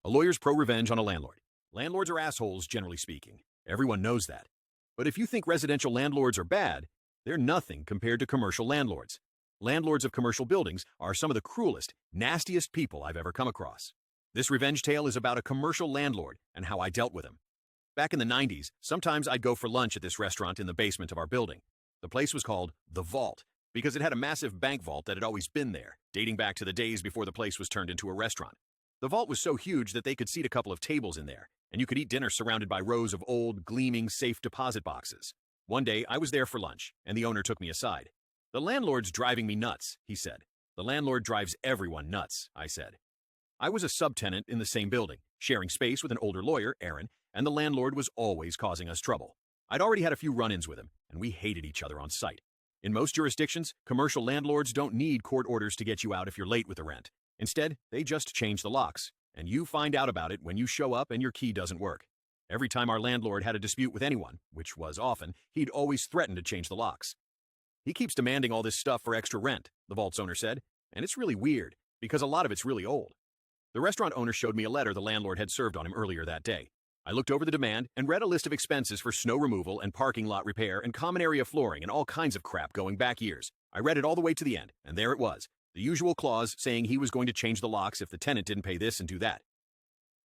A lawyer's pro-revenge on a landlord. Landlords are assholes, generally speaking. Everyone knows that. But if you think residential landlords are bad, they're nothing compared to commercial landlords. Landlords of commercial buildings are some of the cruelest, nastiest people I've ever come across. This revenge tale is about a commercial landlord and how I dealt with him. Back in the 90s, sometimes I'd go for lunch at this restaurant in the basement of our building. The place was called The Vault because it had a massive bank vault that had always been there, dating back to the days before the place was turned into a restaurant. The vault was so huge that they could seat a couple of tables in there, and you could eat dinner surrounded by rows of old, gleaming safe deposit boxes. One day, I was there for lunch, and the owner took me aside. "The landlord's driving me nuts," he said. "The landlord drives everyone nuts," I said. I was a subtenant in the same building, sharing space with an older lawyer, Aaron, and the landlord was always causing us trouble. I'd already had a few run-ins with him, and we hated each other on sight. In most jurisdictions, commercial landlords don't need court orders to get you out if you're late with the rent. Instead, they just change the locks, and you find out about it when you show up and your key doesn't work. Every time our landlord had a dispute with anyone, which was often, he'd always threaten to change the locks. "He keeps demanding all this stuff for extra rent," the vault's owner said, "and it's really weird, because a lot of it's really old." The restaurant owner showed me a letter the landlord had served on him earlier that day. I looked over the demand and read a list of expenses for snow removal and parking lot repair and common area flooring and all kinds of crap going back years. I read it all the way to the end, and there it was. The usual clause saying he was going to change the locks if the tenant didn't pay this and do that.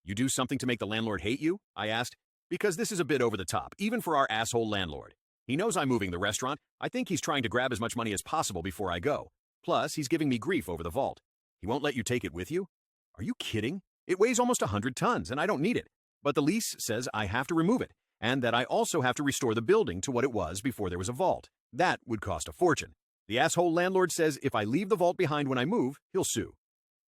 "You do something to make the landlord hate you?" I asked. "Because this is a bit over the top, even for our asshole landlord. He knows I'm moving the restaurant. I think he's trying to grab as much money as possible before I go. Plus, he's giving me grief over the vault. He won't let you take it with you?" "Are you kidding? It weighs almost 100 tons, and I don't need it. But the lease says I have to remove it, and that I also have to restore the building to what it was before there was a vault. That would cost a fortune. The asshole landlord says if I leave the vault behind when I move, he'll sue.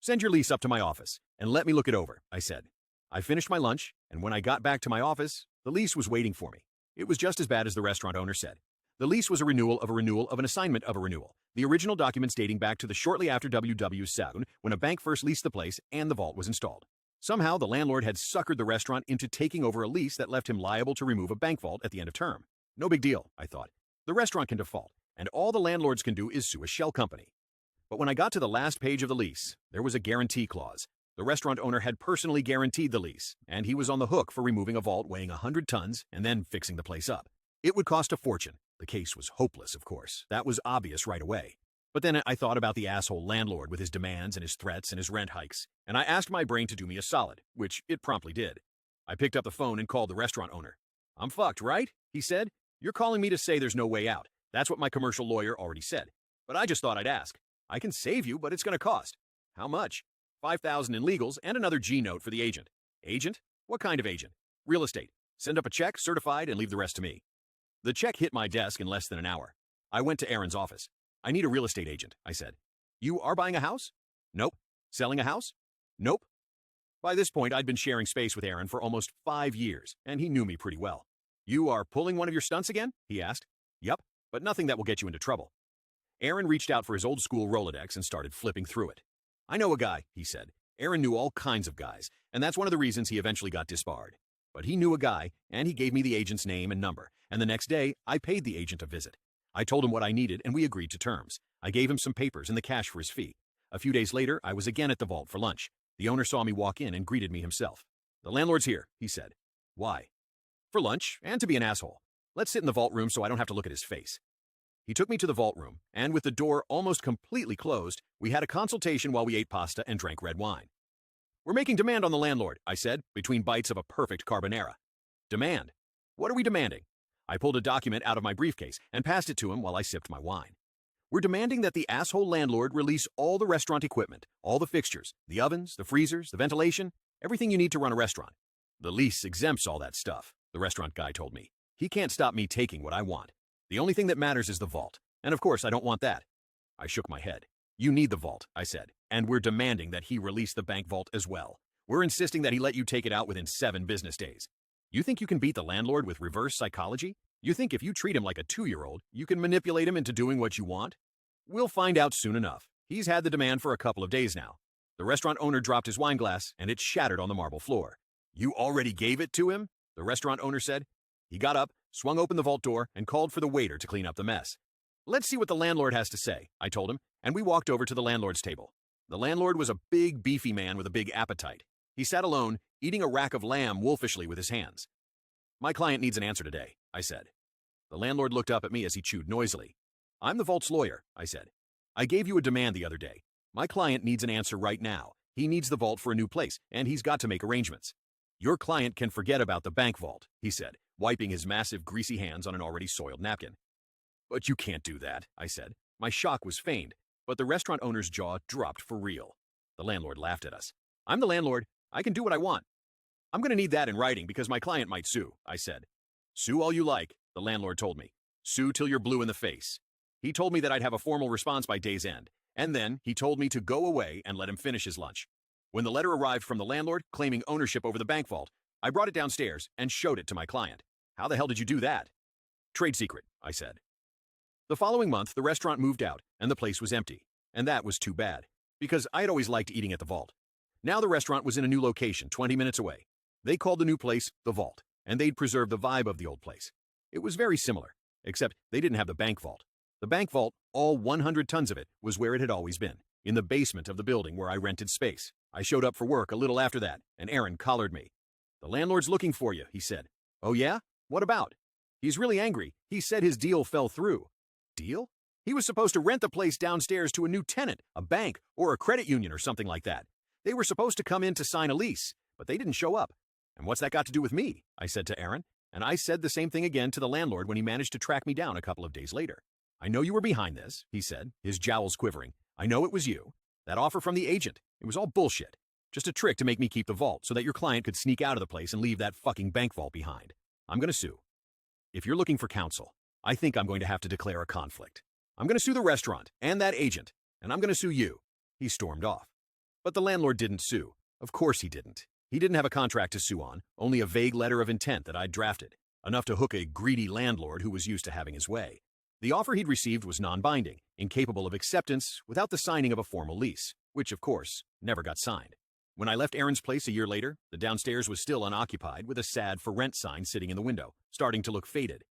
Send your lease up to my office, and let me look it over," I said. I finished my lunch, and when I got back to my office, the lease was waiting for me. It was just as bad as the restaurant owner said. The lease was a renewal of an assignment of a renewal, the original documents dating back to the shortly after WW7 when a bank first leased the place and the vault was installed. Somehow, the landlord had suckered the restaurant into taking over a lease that left him liable to remove a bank vault at the end of term. No big deal, I thought. The restaurant can default, and all the landlords can do is sue a shell company. But when I got to the last page of the lease, there was a guarantee clause. The restaurant owner had personally guaranteed the lease, and he was on the hook for removing a vault weighing 100 tons and then fixing the place up. It would cost a fortune. The case was hopeless, of course. That was obvious right away. But then I thought about the asshole landlord with his demands and his threats and his rent hikes, and I asked my brain to do me a solid, which it promptly did. I picked up the phone and called the restaurant owner. "I'm fucked, right?" he said. "You're calling me to say there's no way out. That's what my commercial lawyer already said. But I just thought I'd ask. I can save you, but it's going to cost." "How much?" "5,000 in legals and another G note for the agent." "Agent? What kind of agent?" "Real estate. Send up a check, certified, and leave the rest to me." The check hit my desk in less than an hour. I went to Aaron's office. "I need a real estate agent," I said. "You are buying a house?" "Nope." "Selling a house?" "Nope." By this point, I'd been sharing space with Aaron for almost 5 years, and he knew me pretty well. "You are pulling one of your stunts again?" he asked. "Yup, but nothing that will get you into trouble." Aaron reached out for his old school Rolodex and started flipping through it. "I know a guy," he said. Aaron knew all kinds of guys, and that's one of the reasons he eventually got disbarred. But he knew a guy, and he gave me the agent's name and number, and the next day, I paid the agent a visit. I told him what I needed, and we agreed to terms. I gave him some papers and the cash for his fee. A few days later, I was again at the vault for lunch. The owner saw me walk in and greeted me himself. "The landlord's here," he said. "Why?" "For lunch, and to be an asshole. Let's sit in the vault room so I don't have to look at his face." He took me to the vault room, and with the door almost completely closed, we had a consultation while we ate pasta and drank red wine. "We're making demand on the landlord," I said, between bites of a perfect carbonara. "Demand? What are we demanding?" I pulled a document out of my briefcase and passed it to him while I sipped my wine. "We're demanding that the asshole landlord release all the restaurant equipment, all the fixtures, the ovens, the freezers, the ventilation, everything you need to run a restaurant. The lease exempts all that stuff," the restaurant guy told me. "He can't stop me taking what I want. The only thing that matters is the vault, and of course I don't want that." I shook my head. "You need the vault," I said, "and we're demanding that he release the bank vault as well. We're insisting that he let you take it out within 7 business days. You think you can beat the landlord with reverse psychology? You think if you treat him like a 2-year-old, you can manipulate him into doing what you want? We'll find out soon enough. He's had the demand for a couple of days now." The restaurant owner dropped his wine glass, and it shattered on the marble floor. "You already gave it to him?" the restaurant owner said. He got up, swung open the vault door, and called for the waiter to clean up the mess. "Let's see what the landlord has to say," I told him, and we walked over to the landlord's table. The landlord was a big, beefy man with a big appetite. He sat alone, eating a rack of lamb wolfishly with his hands. My client needs an answer today, I said. The landlord looked up at me as he chewed noisily. I'm the vault's lawyer, I said. I gave you a demand the other day. My client needs an answer right now. He needs the vault for a new place, and he's got to make arrangements. Your client can forget about the bank vault, he said, wiping his massive greasy hands on an already soiled napkin. But you can't do that, I said. My shock was feigned, but the restaurant owner's jaw dropped for real. The landlord laughed at us. I'm the landlord. I can do what I want. I'm going to need that in writing because my client might sue, I said. Sue all you like, the landlord told me. Sue till you're blue in the face. He told me that I'd have a formal response by day's end, and then he told me to go away and let him finish his lunch. When the letter arrived from the landlord claiming ownership over the bank vault, I brought it downstairs and showed it to my client. How the hell did you do that? Trade secret, I said. The following month, the restaurant moved out, and the place was empty. And that was too bad, because I'd always liked eating at the vault. Now the restaurant was in a new location, 20 minutes away. They called the new place the Vault, and they'd preserved the vibe of the old place. It was very similar, except they didn't have the bank vault. The bank vault, all 100 tons of it, was where it had always been, in the basement of the building where I rented space. I showed up for work a little after that, and Aaron collared me. The landlord's looking for you, he said. Oh yeah? What about? He's really angry. He said his deal fell through. Deal? He was supposed to rent the place downstairs to a new tenant, a bank, or a credit union or something like that. They were supposed to come in to sign a lease, but they didn't show up. And what's that got to do with me? I said to Aaron, and I said the same thing again to the landlord when he managed to track me down a couple of days later. I know you were behind this, he said, his jowls quivering. I know it was you. That offer from the agent, it was all bullshit. Just a trick to make me keep the vault so that your client could sneak out of the place and leave that fucking bank vault behind. I'm going to sue. If you're looking for counsel, I think I'm going to have to declare a conflict. I'm going to sue the restaurant and that agent, and I'm going to sue you. He stormed off. But the landlord didn't sue. Of course he didn't. He didn't have a contract to sue on, only a vague letter of intent that I'd drafted, enough to hook a greedy landlord who was used to having his way. The offer he'd received was non-binding, incapable of acceptance without the signing of a formal lease, which, of course, never got signed. When I left Aaron's place a year later, the downstairs was still unoccupied with a sad for rent sign sitting in the window, starting to look faded.